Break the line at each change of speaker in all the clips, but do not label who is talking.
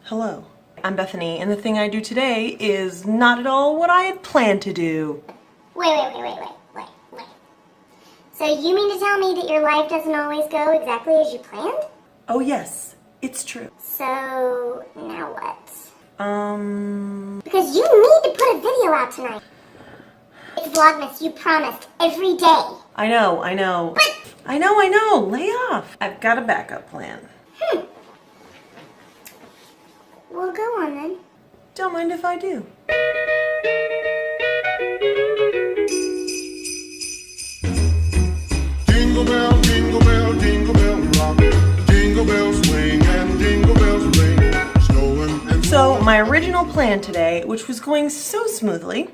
Hello, I'm Bethany, and the thing I do today is not at all what I had planned to do.
Wait. So you mean to tell me that your life doesn't always go exactly as you planned?
Oh yes, it's true.
So, now what?
Because
you need to put a video out tonight. It's Vlogmas, you promised, every day.
I know.
But
I know, lay off. I've got a backup plan.
Well, go on then.
Don't mind if I do.
Jingle bell, jingle bell, jingle bell rock. Jingle bells swing and jingle bells ring. Snowing and
So my original plan today, which was going so smoothly,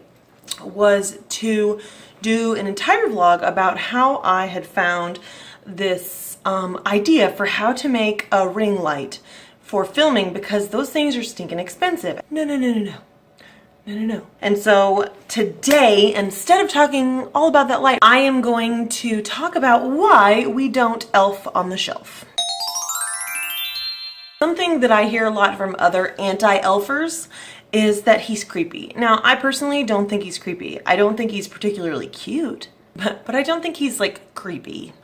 was to do an entire vlog about how I had found this idea for how to make a ring light for filming, because those things are stinking expensive. No. And so today, instead of talking all about that light, I am going to talk about why we don't elf on the shelf. Something that I hear a lot from other anti-elfers is that he's creepy. Now, I personally don't think he's creepy. I don't think he's particularly cute, but I don't think he's like creepy.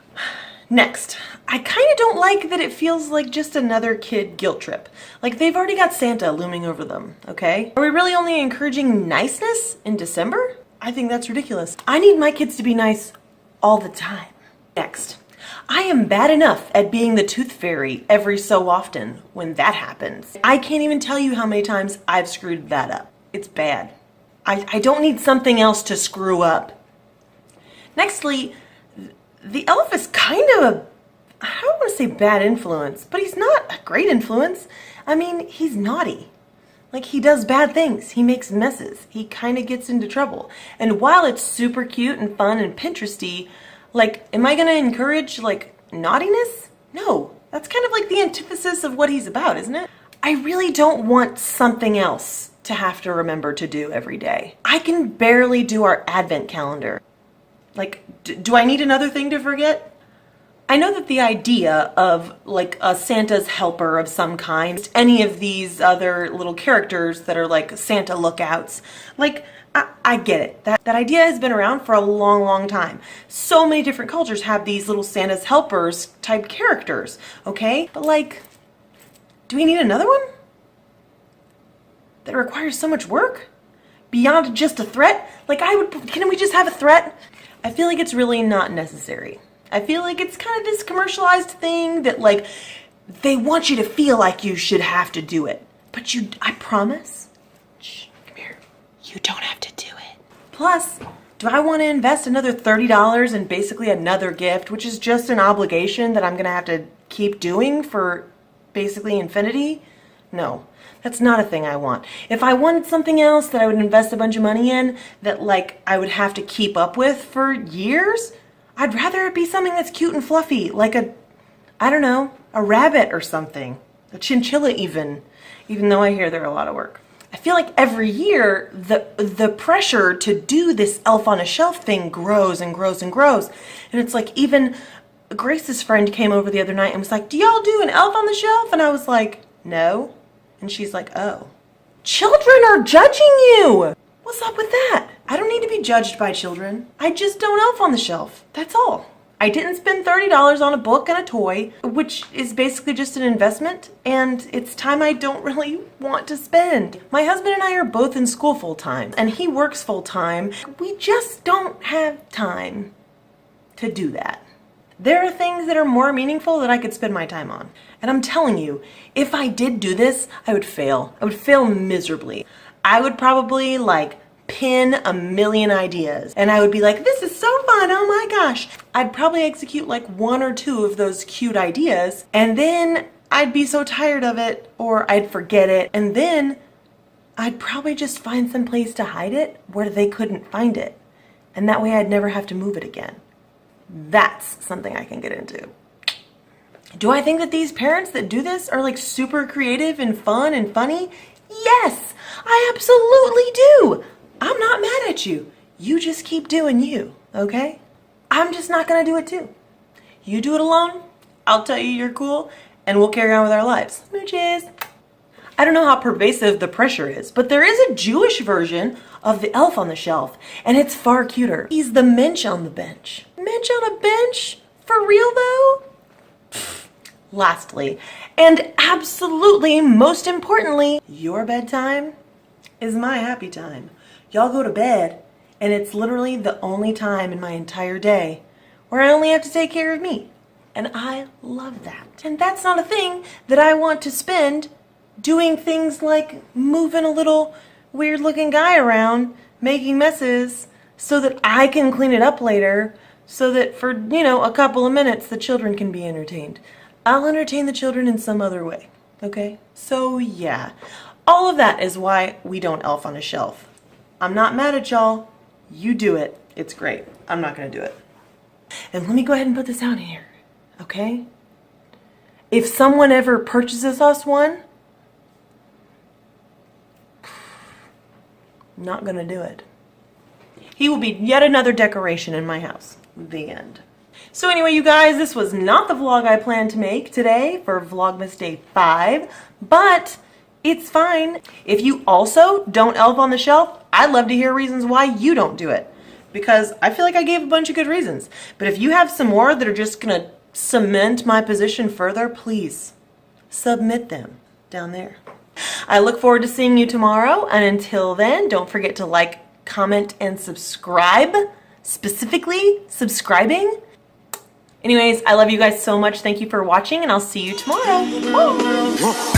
Next, I kind of don't like that it feels like just another kid guilt trip. Like they've already got Santa looming over them, okay? Are we really only encouraging niceness in December? I think that's ridiculous. I need my kids to be nice all the time. Next, I am bad enough at being the tooth fairy every so often when that happens. I can't even tell you how many times I've screwed that up. It's bad. I don't need something else to screw up. Nextly, the elf is kind of a, I don't want to say bad influence, but he's not a great influence. I mean, he's naughty. Like, he does bad things. He makes messes. He kind of gets into trouble. And while it's super cute and fun and Pinteresty, like, am I going to encourage, like, naughtiness? No. That's kind of like the antithesis of what he's about, isn't it? I really don't want something else to have to remember to do every day. I can barely do our advent calendar. Like, do I need another thing to forget? I know that the idea of like a Santa's helper of some kind, any of these other little characters that are like Santa lookouts, like I get it. That idea has been around for a long time. So many different cultures have these little Santa's helpers type characters, okay? But like, do we need another one? That requires so much work? Beyond just a threat? Like can we just have a threat? I feel like it's really not necessary. I feel like it's kind of this commercialized thing that like they want you to feel like you should have to do it. But I promise, shh, come here, you don't have to do it. Plus, do I want to invest another $30 in basically another gift, which is just an obligation that I'm going to have to keep doing for basically infinity? No. That's not a thing I want. If I wanted something else that I would invest a bunch of money in that like I would have to keep up with for years, I'd rather it be something that's cute and fluffy, like I don't know, a rabbit or something. A chinchilla even though I hear they're a lot of work. I feel like every year the pressure to do this elf on a shelf thing grows and grows. And it's like even Grace's friend came over the other night and was like, "Do y'all do an elf on the shelf?" And I was like, "No." And she's like, "Oh. Children are judging you! What's up with that? I don't need to be judged by children. I just don't elf on the shelf. That's all. I didn't spend $30 on a book and a toy, which is basically just an investment, and it's time I don't really want to spend. My husband and I are both in school full-time, and he works full-time. We just don't have time to do that. There are things that are more meaningful that I could spend my time on. And I'm telling you, if I did do this, I would fail. I would fail miserably. I would probably like pin a million ideas. And I would be like, this is so fun, oh my gosh. I'd probably execute like one or two of those cute ideas. And then I'd be so tired of it, or I'd forget it. And then I'd probably just find some place to hide it where they couldn't find it. And that way I'd never have to move it again. That's something I can get into. Do I think that these parents that do this are like super creative and fun and funny? Yes, I absolutely do. I'm not mad at you. You just keep doing you, okay? I'm just not gonna do it too. You do it alone, I'll tell you you're cool, and we'll carry on with our lives. Smooches. I don't know how pervasive the pressure is, but there is a Jewish version of the elf on the shelf, and it's far cuter. He's the Mensch on the bench. Mensch on a bench? For real though? Lastly, and absolutely most importantly, your bedtime is my happy time. Y'all go to bed, and it's literally the only time in my entire day where I only have to take care of me. And I love that. And that's not a thing that I want to spend doing things like moving a little weird looking guy around, making messes, so that I can clean it up later, so that for, a couple of minutes the children can be entertained. I'll entertain the children in some other way, okay? So yeah, all of that is why we don't elf on a shelf. I'm not mad at y'all. You do it. It's great. I'm not gonna do it. And let me go ahead and put this out here, okay? If someone ever purchases us one, I'm not gonna do it. He will be yet another decoration in my house. The end. So anyway, you guys, this was not the vlog I planned to make today for Vlogmas Day 5, but it's fine. If you also don't elf on the shelf, I'd love to hear reasons why you don't do it, because I feel like I gave a bunch of good reasons. But if you have some more that are just gonna cement my position further, please submit them down there. I look forward to seeing you tomorrow, and until then, don't forget to like, comment, and subscribe. Specifically, subscribing. Anyways, I love you guys so much. Thank you for watching, and I'll see you tomorrow. Woo!